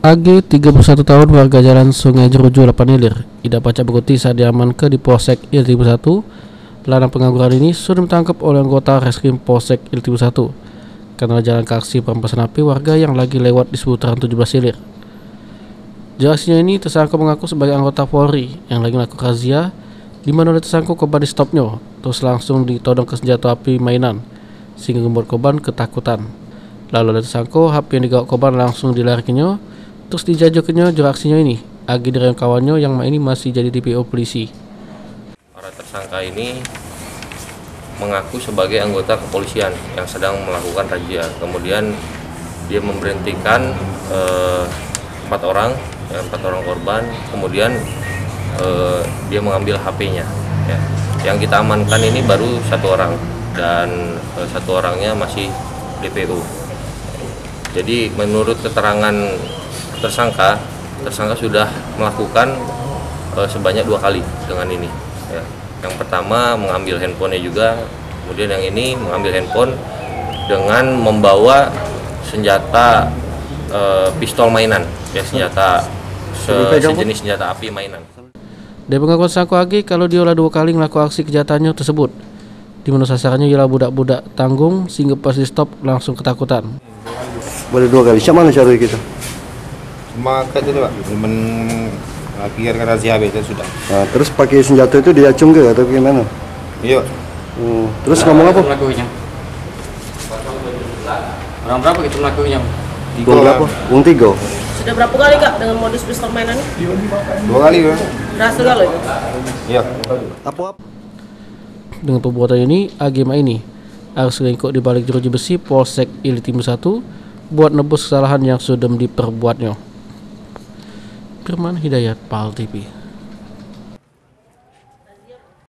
AG 31 tahun warga Jalan Sungai Jeruju 8 Ilir tidak baca bekuti saat diamankan di Polsek Il Tibu 1. Peladang pengangguran ini sudah ditangkap oleh anggota Reskrim Polsek Il Tibu 1 karena jalan ke aksi perampasan HP warga yang lagi lewat di seputaran 17 Ilir. Di aksinya ini tersangka mengaku sebagai anggota Polri yang lagi melakukan razia, di mana oleh tersangka korban di stopnya terus langsung ditodong ke senjata api mainan sehingga membuat korban ketakutan. Lalu oleh tersangka HP yang digawa korban langsung dilarikannya terus dijajokannya juru aksinya ini Agi dengan kawannya yang ini masih jadi DPO polisi. Para tersangka ini mengaku sebagai anggota kepolisian yang sedang melakukan razia. Kemudian dia memberhentikan 4 orang korban. Kemudian dia mengambil HP-nya. Ya. Yang kita amankan ini baru 1 orang dan 1 orangnya masih DPO. Jadi menurut keterangan tersangka sudah melakukan sebanyak 2 kali dengan ini. Ya. Yang pertama mengambil handphonenya juga, kemudian yang ini mengambil handphone dengan membawa senjata pistol mainan, ya senjata sejenis senjata api mainan. Dari pengakuan tersangka Agi, kalau dia ulah 2 kali melakukan aksi kejahatannya tersebut, di mana sasarannya ialah budak-budak tanggung sehingga pas di stop langsung ketakutan. Boleh 2 kali, siapa mana cara kita? Cuma itu Pak, pikirkan razia itu sudah. Nah, terus pakai senjata itu diacung ke atau gimana? Iya. Terus ngomong apa? Melakukannya. Orang berapa itu melakukannya? Uang berapa? Uang 3. Sudah berapa kali Kak dengan modus pistol mainan? 2 kali Pak. Berhasil kali itu? Iya. Apa? Dengan perbuatan ini, Agema ini harus ngikut di balik jeruji besi Polsek Il Tibu 1 buat nebus kesalahan yang sudah diperbuatnya. Firman Hidayat, PAL TV.